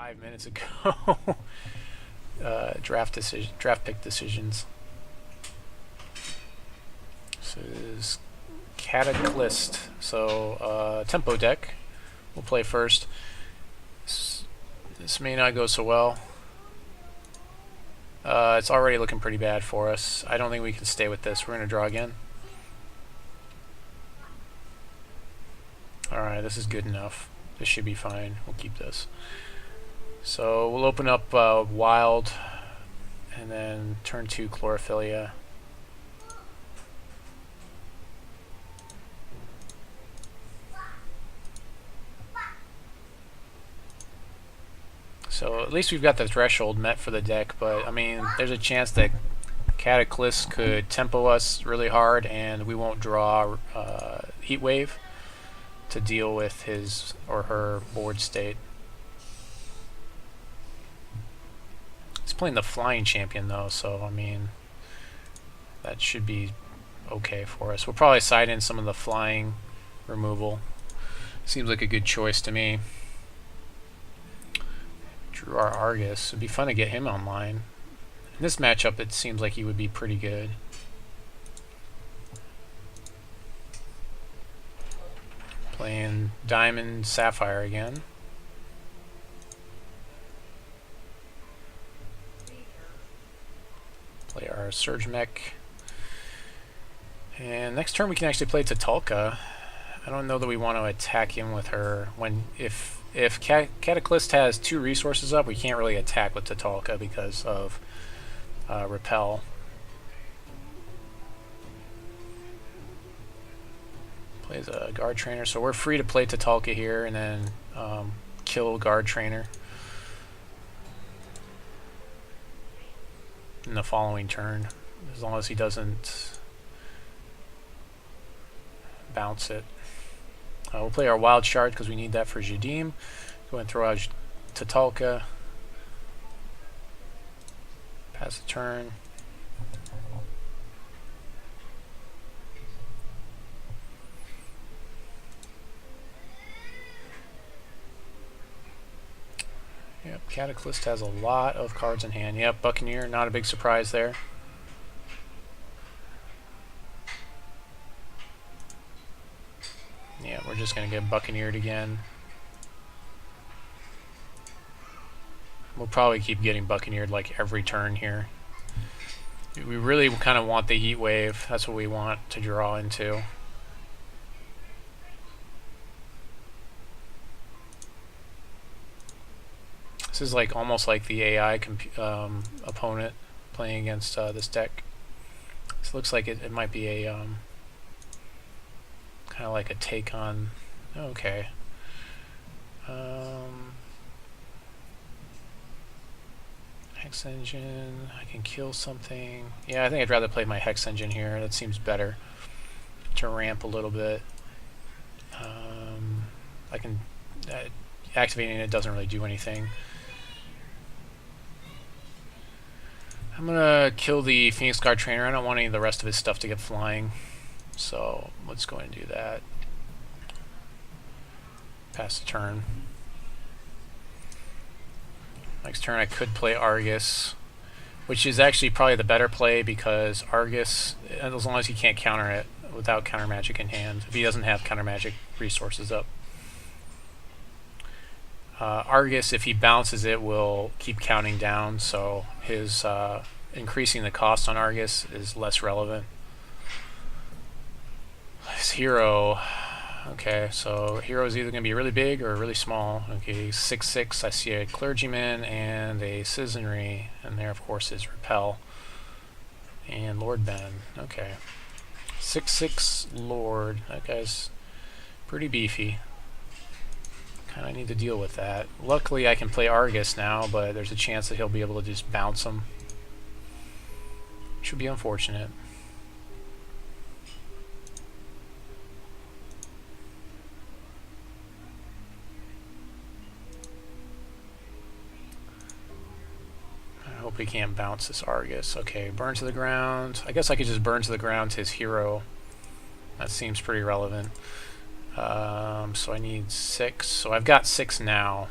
5 minutes ago. Draft pick decisions. So this is Cataclysm. So tempo deck. We'll play first. This may not go so well. It's already looking pretty bad for us. I don't think we can stay with this. We're going to draw again. Alright, this is good enough. This should be fine. We'll keep this. So we'll open up Wild and then turn 2 Chlorophyllia. So at least we've got the threshold met for the deck, but I mean, there's a chance that Cataclysm could tempo us really hard and we won't draw Heat Wave to deal with his or her board state. He's playing the Flying Champion though, so I mean, that should be okay for us. We'll probably side in some of the flying removal. Seems like a good choice to me. Drew our Argus. It'd be fun to get him online. In this matchup, it seems like he would be pretty good. Playing Diamond Sapphire again. Play our Surge Mech. And next turn we can actually play Tetalca. I don't know that we want to attack him with her. If Cataclysm has 2 resources up, we can't really attack with Tetalca because of Repel. Plays a Guard Trainer, so we're free to play Tetalca here and then kill Guard Trainer in the following turn, as long as he doesn't bounce it. We'll play our Wild Shard because we need that for Jadiim. Go and throw out Tetalca. Pass the turn. Yep, Cataclysm has a lot of cards in hand. Yep, Buccaneer, not a big surprise there. Yeah, we're just going to get Buccaneered again. We'll probably keep getting Buccaneered like every turn here. We really kind of want the Heat Wave. That's what we want to draw into. This is like almost like the AI opponent playing against this deck. This looks like it might be a kind of like a take on. Okay. Hex Engine. I can kill something. Yeah, I think I'd rather play my Hex Engine here. That seems better to ramp a little bit. I can activating it doesn't really do anything. I'm gonna kill the Phoenix Guard Trainer. I don't want any of the rest of his stuff to get flying, so let's go and do that. Pass the turn. Next turn I could play Argus, which is actually probably the better play because Argus, as long as he can't counter it without counter magic in hand, if he doesn't have counter magic resources up. Argus, if he bounces it, will keep counting down, so his increasing the cost on Argus is less relevant. His hero, okay, so hero is either going to be really big or really small. Okay, 6/6. I see a Clergyman and a Citizenry, and there, of course, is Repel and Lord Ben. Okay, 6/6 Lord. That guy's pretty beefy. Kind of need to deal with that. Luckily, I can play Argus now, but there's a chance that he'll be able to just bounce him. Should be unfortunate. I hope he can't bounce this Argus. Okay, burn to the ground. I guess I could just burn to the ground his hero. That seems pretty relevant. So I need 6. So I've got 6 now.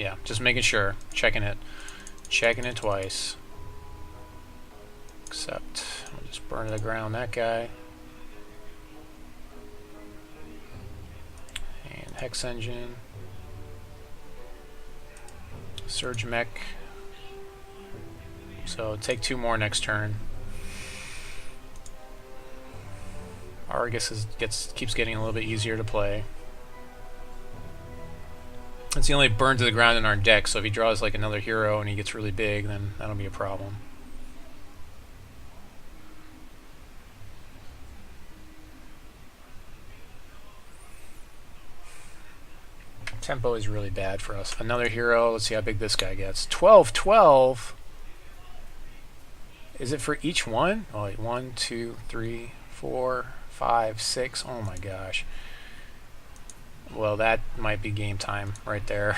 Yeah, just making sure. Checking it. Checking it twice. Except, I'll just burn to the ground that guy. And Hex Engine. Surge Mech. So take 2 more next turn. Argus keeps getting a little bit easier to play. It's the only burn to the ground in our deck, so if he draws like another hero and he gets really big, then that'll be a problem. Tempo is really bad for us. Another hero, let's see how big this guy gets. 12. Is it for each one? Oh, wait, 1, 2, 3, 4, 5, 6. Oh my gosh. Well, that might be game time right there.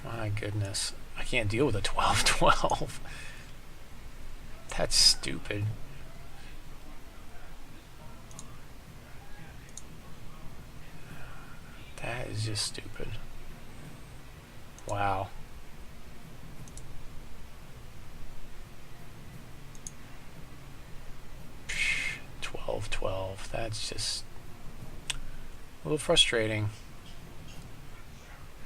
My goodness. I can't deal with a 12. That's stupid. That is just stupid. Wow. Psh, 12. That's just a little frustrating.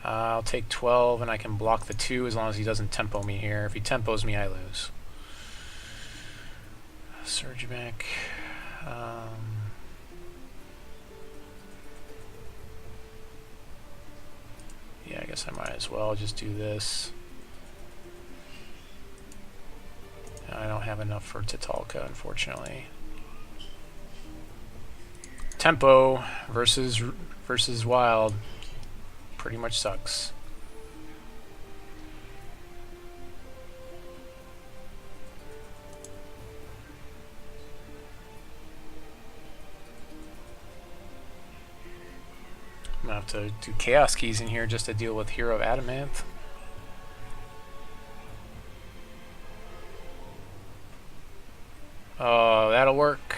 I'll take 12 and I can block the 2 as long as he doesn't tempo me here. If he tempos me, I lose. Surge back. Yeah, I guess I might as well just do this. I don't have enough for Tetalca, unfortunately. Tempo versus wild pretty much sucks. I'm gonna have to do chaos keys in here just to deal with Hero of Adamant. Oh, that'll work.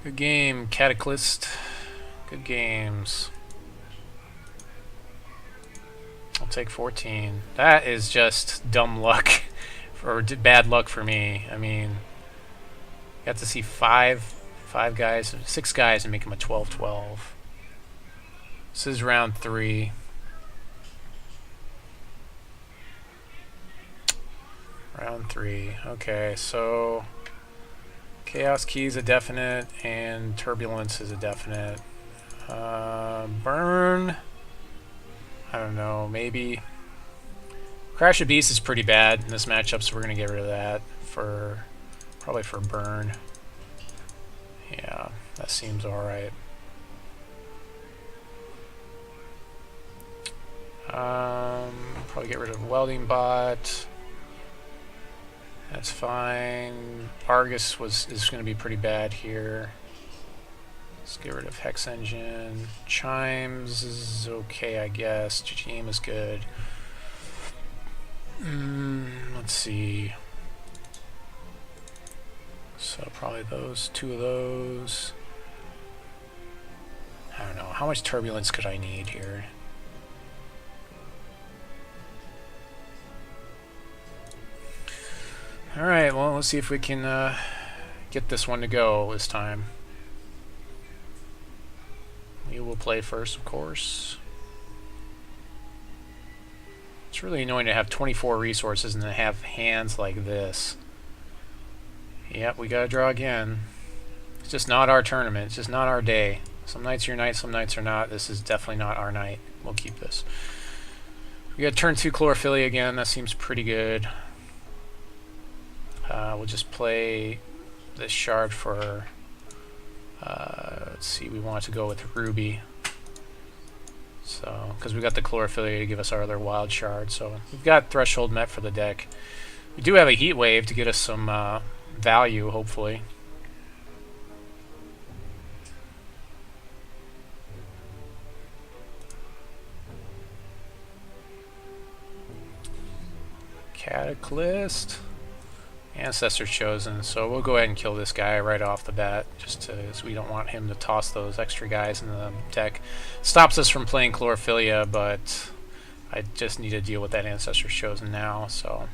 Good game, Cataclysm. Good games. I'll take 14. That is just dumb luck, or bad luck for me. I mean, got to see 6 guys and make him a 12-12. This is round 3. Round 3. Okay, so Chaos Key is a definite, and Turbulence is a definite. Burn. I don't know, maybe. Crash of Beast is pretty bad in this matchup, so we're going to get rid of that for probably for burn. Yeah, that seems alright. Probably get rid of Welding Bot. That's fine. Argus is going to be pretty bad here. Let's get rid of Hex Engine. Chimes is okay, I guess. Jadiim is good. Let's see. So probably 2 of those. I don't know. How much Turbulence could I need here? Alright, well, let's see if we can get this one to go this time. We will play first, of course. It's really annoying to have 24 resources and then have hands like this. Yep, we gotta draw again. It's just not our tournament. It's just not our day. Some nights are your night, some nights are not. This is definitely not our night. We'll keep this. We got turn 2 Chlorophyllia again. That seems pretty good. We'll just play this shard for, let's see, we want to go with Ruby. So, because we got the Chlorophyllia to give us our other wild shard. So, we've got Threshold met for the deck. We do have a Heat Wave to get us some value, hopefully. Cataclysm. Ancestor's Chosen, so we'll go ahead and kill this guy right off the bat, just so we don't want him to toss those extra guys in the deck. Stops us from playing Chlorophyllia, but I just need to deal with that Ancestor's Chosen now, so...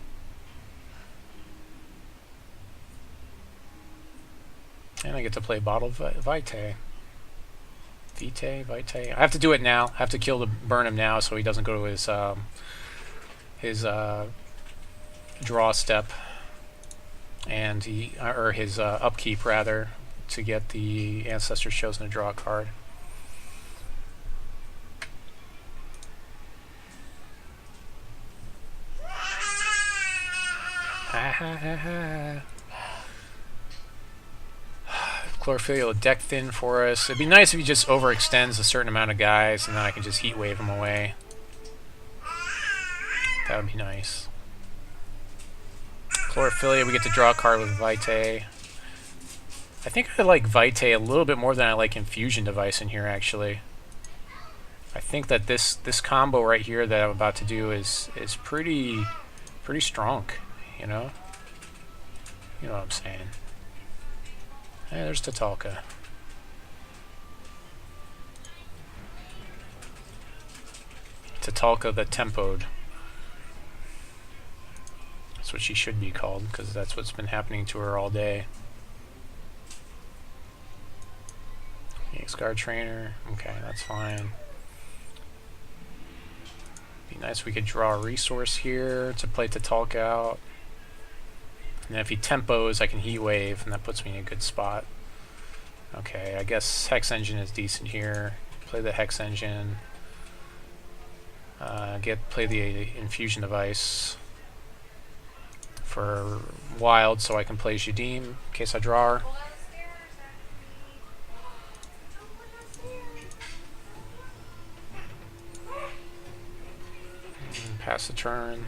And I get to play Bottled Vitae. Vitae. I have to do it now. I have to burn him now so he doesn't go to his draw step, and his upkeep rather, to get the Ancestor's Chosen to draw a card. Ha ha ha ha. Chlorophyllia will deck thin for us. It'd be nice if he just overextends a certain amount of guys and then I can just heat wave him away. That would be nice. Chlorophyllia, we get to draw a card with Vitae. I think I like Vitae a little bit more than I like Infusion device in here, actually. I think that this combo right here that I'm about to do is pretty strong, you know? You know what I'm saying. Hey, there's Tetalca. Tetalca the Tempoed. That's what she should be called, because that's what's been happening to her all day. Hex Guard Trainer. Okay, that's fine. Be nice if we could draw a resource here to play Tetalca out. And if he tempos, I can heat wave, and that puts me in a good spot. Okay, I guess Hex Engine is decent here. Play the Hex Engine. Play the Infusion device for wild, so I can play Jadiim in case I draw her. And pass the turn.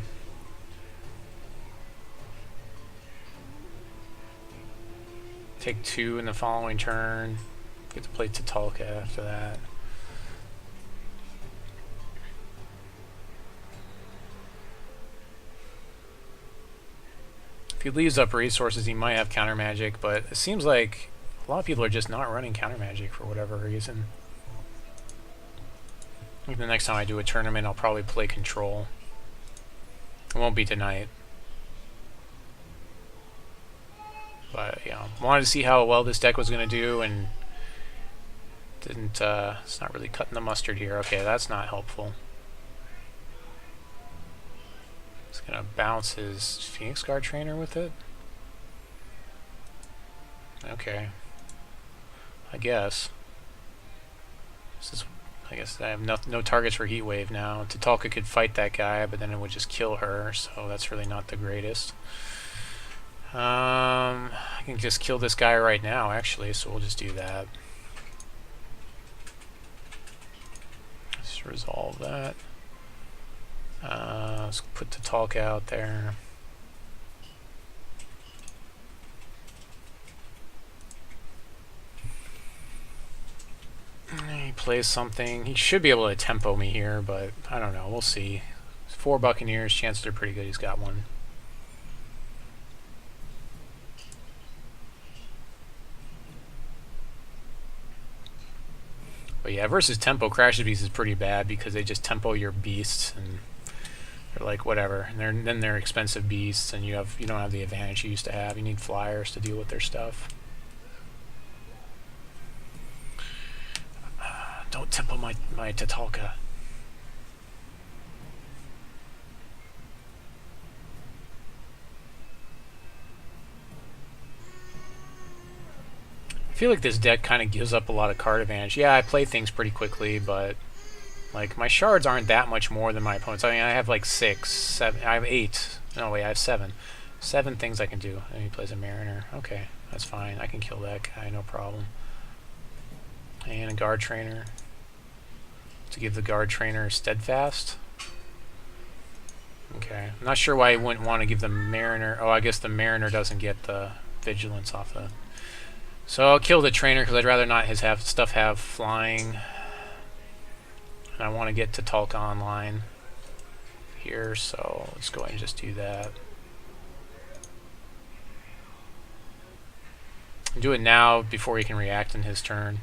Take 2 in the following turn. Get to play Tetalca after that. If he leaves up resources, he might have counter magic, but it seems like a lot of people are just not running counter magic for whatever reason. I think the next time I do a tournament, I'll probably play Control. It won't be tonight. But yeah, wanted to see how well this deck was going to do, and didn't. It's not really cutting the mustard here. Okay, that's not helpful. It's gonna bounce his Phoenix Guard Trainer with it. Okay, I guess. I guess I have no targets for Heat Wave now. Tetalca could fight that guy, but then it would just kill her, so that's really not the greatest. I can just kill this guy right now, actually, so we'll just do that. Let's resolve that. Let's put Tetalca out there. He plays something. He should be able to tempo me here, but I don't know. We'll see. 4 Buccaneers, chances are pretty good he's got one. But yeah, versus tempo, Crash the Beast is pretty bad because they just tempo your beasts and they're like whatever. And then they're expensive beasts, and you don't have the advantage you used to have. You need flyers to deal with their stuff. Don't tempo my Tetalca. I feel like this deck kind of gives up a lot of card advantage. Yeah, I play things pretty quickly, but like my shards aren't that much more than my opponents. I mean, I have like 6, 7. I have 8. No, wait, I have 7. 7 things I can do. And he plays a Mariner. Okay, that's fine. I can kill that guy, no problem. And a Guard Trainer to give the Guard Trainer Steadfast. Okay, I'm not sure why he wouldn't want to give the Mariner. Oh, I guess the Mariner doesn't get the Vigilance off the. So I'll kill the Trainer because I'd rather not have stuff have flying. And I want to get Tetalca online here, so let's go ahead and just do that. Do it now before he can react in his turn.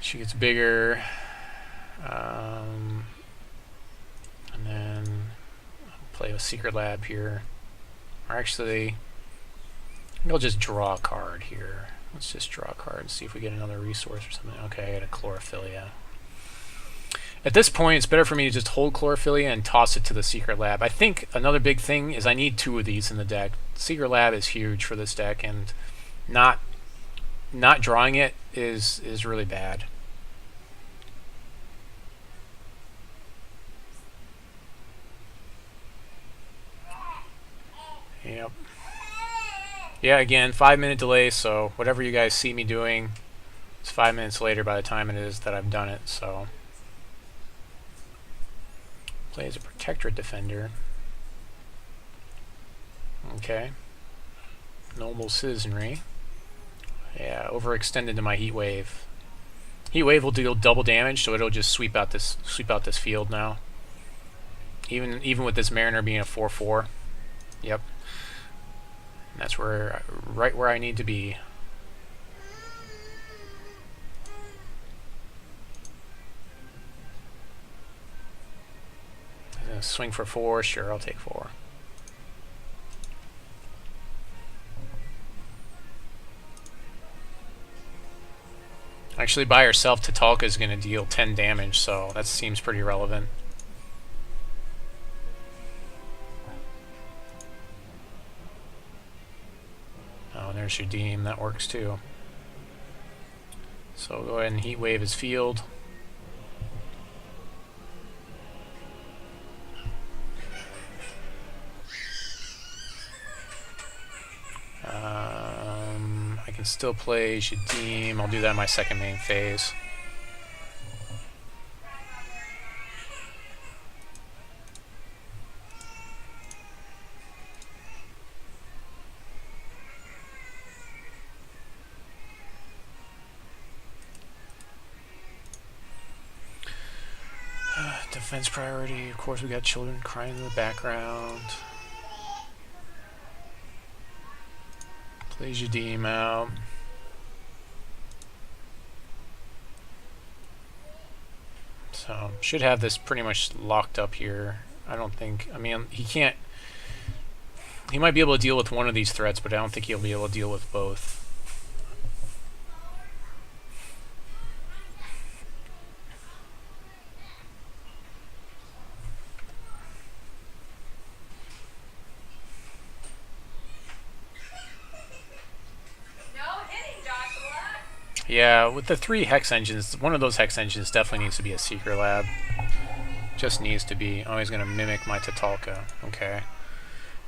She gets bigger. And then I'll play a Secret Lab here. Or actually, I think I'll just draw a card here. Let's just draw a card and see if we get another resource or something. Okay, I got a Chlorophyllia. At this point, it's better for me to just hold Chlorophyllia and toss it to the Secret Lab. I think another big thing is I need 2 of these in the deck. Secret Lab is huge for this deck, and not drawing it is really bad. Yep. Yeah, again, 5-minute delay, so whatever you guys see me doing, it's 5 minutes later by the time it is that I've done it, so. Play as a Protectorate Defender. Okay. Noble Citizenry. Yeah, overextended to my Heat Wave. Heat Wave will deal double damage, so it'll just sweep out this field now. Even with this Mariner being a 4/4. Yep. And that's right where I need to be. Swing for 4, sure, I'll take 4. Actually, by herself, Tetalca is going to deal 10 damage, so that seems pretty relevant. Oh, and there's Jadiim, that works too. So go ahead and Heat Wave his field. I can still play Jadiim. I'll do that in my second main phase. Defense priority. Of course, we got children crying in the background. Play Jadiim out. So, should have this pretty much locked up here. I don't think, I mean, he can't, he might be able to deal with one of these threats, but I don't think he'll be able to deal with both. Yeah, with the 3 Hex Engines, one of those Hex Engines definitely needs to be a Secret Lab. Just needs to be. Oh, he's going to mimic my Tetalca. Okay.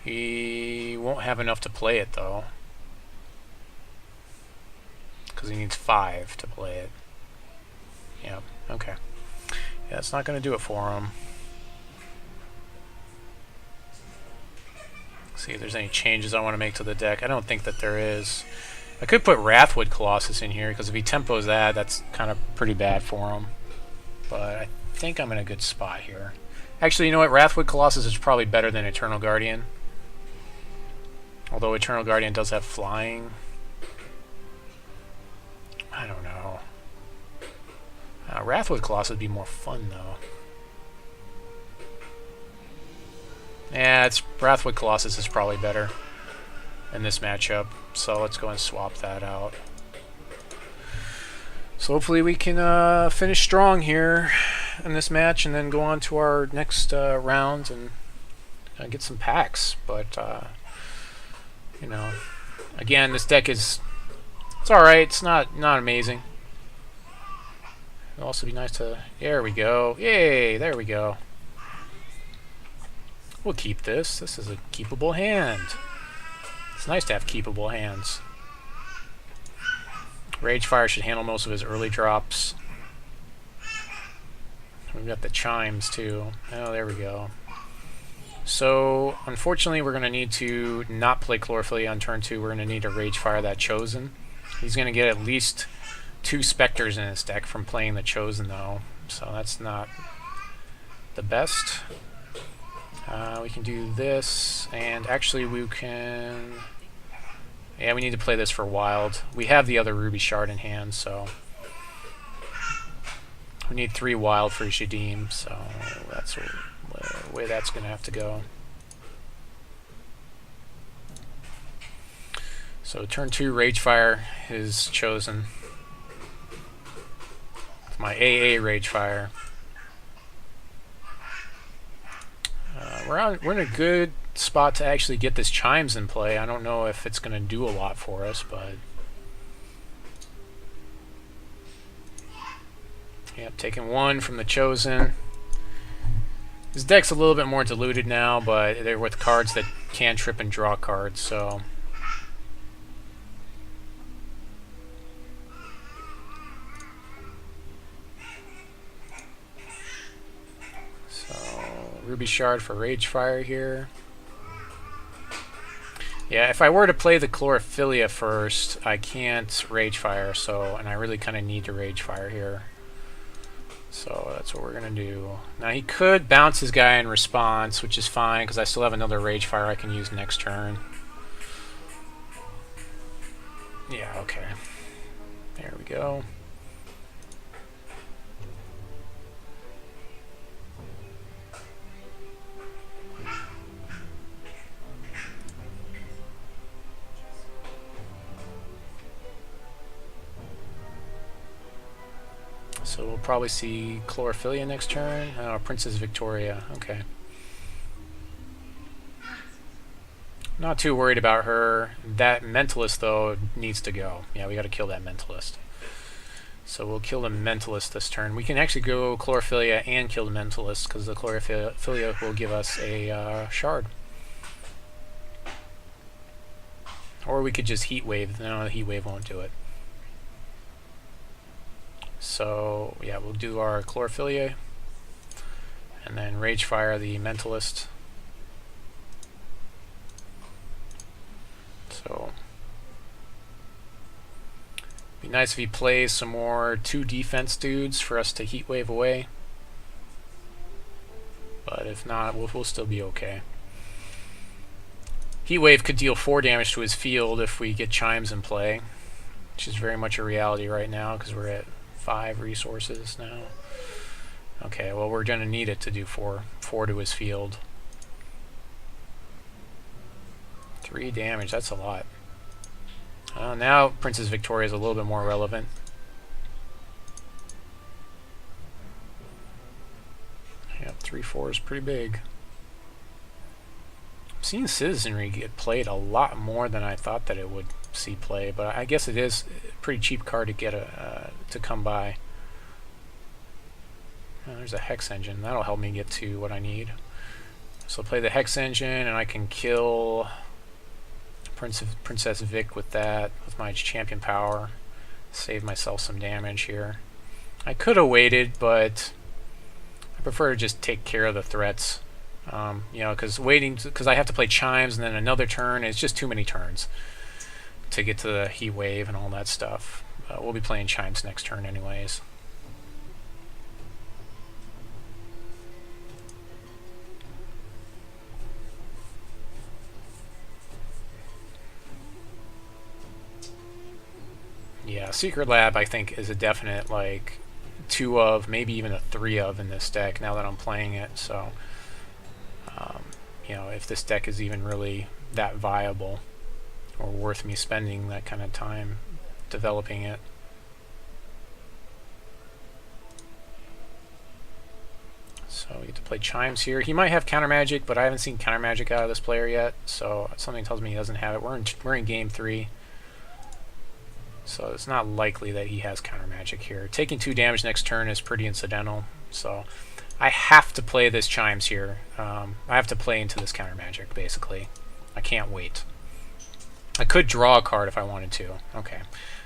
He won't have enough to play it, though. Because he needs 5 to play it. Yep, okay. Yeah, it's not going to do it for him. See if there's any changes I want to make to the deck. I don't think that there is. I could put Wrathwood Colossus in here, because if he tempos that, that's kind of pretty bad for him. But I think I'm in a good spot here. Actually, you know what? Wrathwood Colossus is probably better than Eternal Guardian. Although Eternal Guardian does have flying. I don't know. Wrathwood Colossus would be more fun, though. Yeah, Wrathwood Colossus is probably better in this matchup, so let's go and swap that out. So hopefully we can finish strong here in this match and then go on to our next round and get some packs. But you know, again, this deck it's alright, it's not amazing. It'll also be nice to, there we go, yay, there we go. We'll keep this. This is a keepable hand. It's nice to have keepable hands. Ragefire should handle most of his early drops. We've got the Chimes too. Oh, there we go. So, unfortunately, we're going to need to not play Chlorophyllia on turn 2. We're going to need to Ragefire that Chosen. He's going to get at least 2 Spectres in his deck from playing the Chosen, though. So that's not the best. We can do this, and actually we can... Yeah, we need to play this for wild. We have the other ruby shard in hand, so we need 3 wild for Jadiim, so that's the way that's going to have to go. So turn 2 Ragefire is chosen. It's my AA Ragefire. We're in a good spot to actually get this Chimes in play. I don't know if it's going to do a lot for us, but yep, taking 1 from the chosen. His deck's a little bit more diluted now, but they're with cards that can trip and draw cards, so Ruby Shard for Ragefire here. Yeah, if I were to play the Chlorophyllia first, I can't Ragefire, so, and I really kind of need to Ragefire here. So that's what we're going to do. Now he could bounce his guy in response, which is fine, because I still have another Ragefire I can use next turn. Yeah, okay. There we go. So we'll probably see Chlorophyllia next turn. Oh, Princess Victoria. Okay. Not too worried about her. That Mentalist, though, needs to go. Yeah, we got to kill that Mentalist. So we'll kill the Mentalist this turn. We can actually go Chlorophyllia and kill the Mentalist, because the Chlorophyllia will give us a shard. Or we could just Heat Wave. No, the Heat Wave won't do it. So yeah, we'll do our Chlorophyllia and then Ragefire the Mentalist. So be nice if he plays some more 2 defense dudes for us to Heat Wave away. But if not, we'll still be okay. Heat Wave could deal 4 damage to his field if we get Chimes in play, which is very much a reality right now because we're at 5 resources now. Okay, well we're going to need it to do 4 to his field. 3 damage, that's a lot. Now Princess Victoria is a little bit more relevant. Yep, 3/4 is pretty big. I'm seeing Citizenry get played a lot more than I thought that it would see play, but I guess it is a pretty cheap card to get to come by. Oh, there's a Hex Engine. That'll help me get to what I need. So I'll play the Hex Engine, and I can kill Princess Vic with that, with my champion power. Save myself some damage here. I could have waited, but I prefer to just take care of the threats. You know, because I have to play Chimes and then another turn. It's just too many turns to get to the Heat Wave and all that stuff. We'll be playing Chimes next turn anyways. Yeah, Secret Lab I think is a definite like 2 of, maybe even a 3 of in this deck now that I'm playing it. So you know, if this deck is even really that viable or worth me spending that kind of time developing it. So we get to play Chimes here. He might have Counter Magic, but I haven't seen Counter Magic out of this player yet, so something tells me he doesn't have it. We're in game 3, so it's not likely that he has Counter Magic here. Taking 2 damage next turn is pretty incidental, so I have to play this Chimes here. I have to play into this Counter Magic, basically. I can't wait. I could draw a card if I wanted to. Okay,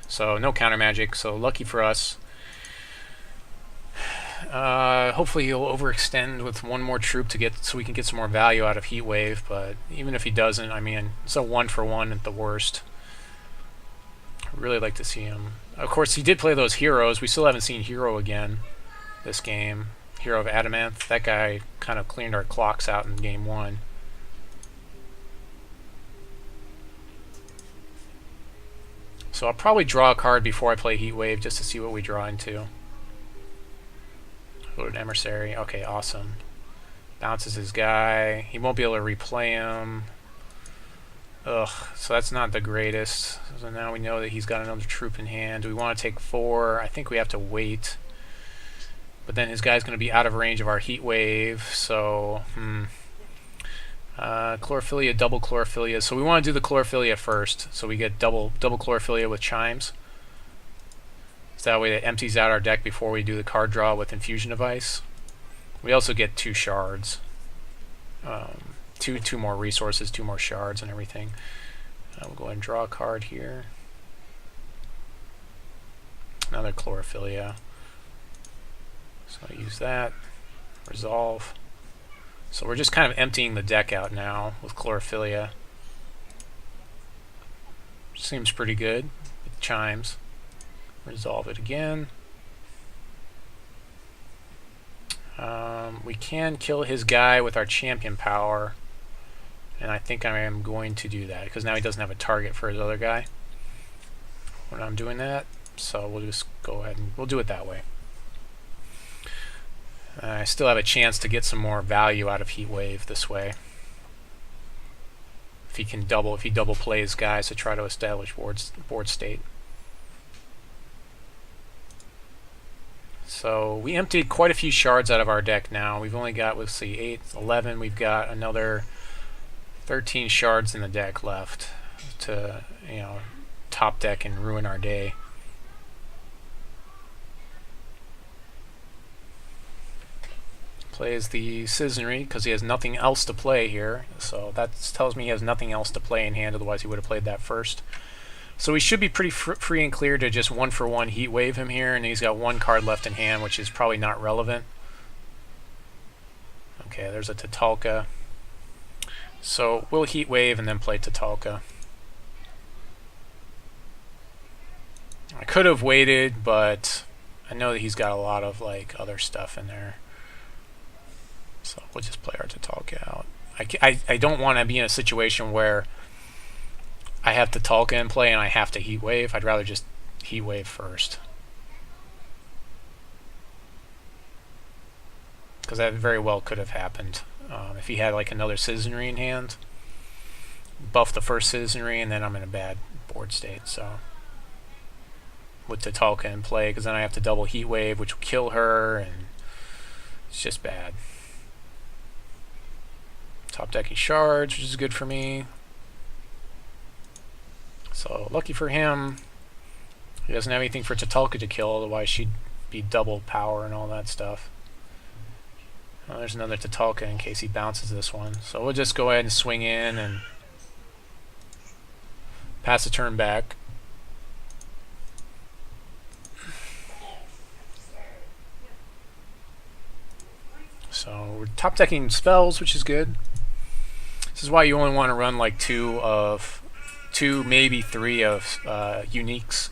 so no Counter Magic, so lucky for us. Hopefully he'll overextend with 1 more troop to get, so we can get some more value out of Heat Wave, but even if he doesn't, I mean, it's a 1-for-1 at the worst. I'd really like to see him. Of course, he did play those heroes. We still haven't seen Hero again this game. Hero of Adamant. That guy kind of cleaned our clocks out in game 1. So I'll probably draw a card before I play Heat Wave just to see what we draw into. Go to an Emissary. Okay, awesome. Bounces his guy. He won't be able to replay him. Ugh, so that's not the greatest. So now we know that he's got another troop in hand. Do we want to take 4? I think we have to wait. But then his guy's going to be out of range of our Heat Wave, so... Chlorophyllia, double Chlorophyllia. So we want to do the Chlorophyllia first, so we get double Chlorophyllia with Chimes. So that way it empties out our deck before we do the card draw with Infusion Device. We also get 2 shards. Two more resources, 2 more shards and everything. We'll go ahead and draw a card here. Another Chlorophyllia. So I use that. Resolve. So we're just kind of emptying the deck out now with Chlorophyllia. Seems pretty good with Chimes. Resolve it again. We can kill his guy with our champion power, and I think I am going to do that because now he doesn't have a target for his other guy when I'm doing that. So we'll just go ahead and we'll do it that way. I still have a chance to get some more value out of Heat Wave this way. If he double plays guys to try to establish board state. So we emptied quite a few shards out of our deck now. We've only got, let's see, 8, 11. We've got another 13 shards in the deck left to, you know, top deck and ruin our day. Plays the Citizenry because he has nothing else to play here. So that tells me he has nothing else to play in hand, otherwise he would have played that first. So we should be pretty free and clear to just 1-for-1 Heat Wave him here, and he's got 1 card left in hand, which is probably not relevant. Okay, there's a Tetalca. So we'll Heat Wave and then play Tetalca. I could have waited, but I know that he's got a lot of like other stuff in there. So we'll just play our Tetalca out. I don't want to be in a situation where I have Tetalca in play and I have to Heat Wave. I'd rather just Heat Wave first. Because that very well could have happened. If he had like another Citizenry in hand, buff the first Citizenry and then I'm in a bad board state. So with Tetalca in play, because then I have to double Heat Wave, which will kill her, and it's just bad. Top decking shards, which is good for me. So lucky for him, he doesn't have anything for Tetalca to kill, otherwise she'd be double power and all that stuff. Well, there's another Tetalca in case he bounces this one. So we'll just go ahead and swing in and pass the turn back. So we're top decking spells, which is good. This is why you only want to run like 2, maybe 3 of uniques.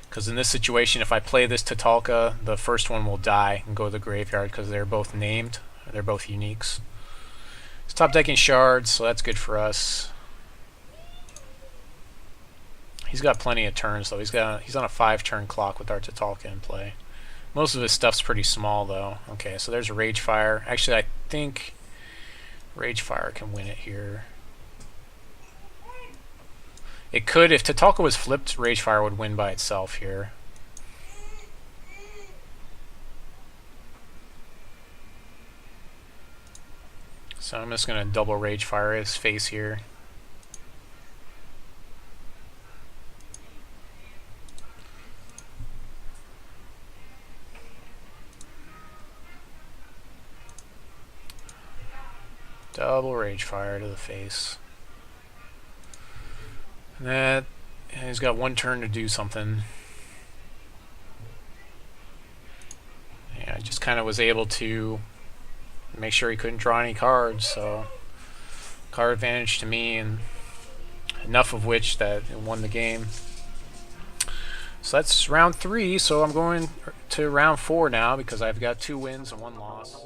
Because in this situation, if I play this Tetalca, the first one will die and go to the graveyard because they're both named. They're both uniques. It's top decking shards, so that's good for us. He's got plenty of turns though. He's on a 5-turn clock with our Tetalca in play. Most of his stuff's pretty small though. Okay, so there's a Ragefire. Actually, I think Ragefire can win it here. It could, if Tetalca was flipped, Ragefire would win by itself here. So I'm just going to double Ragefire his face here. Double Ragefire to the face. And he's got 1 turn to do something. Yeah, I just kind of was able to make sure he couldn't draw any cards, so card advantage to me, and enough of which that it won the game. So that's round 3, so I'm going to round 4 now because I've got 2 wins and 1 loss.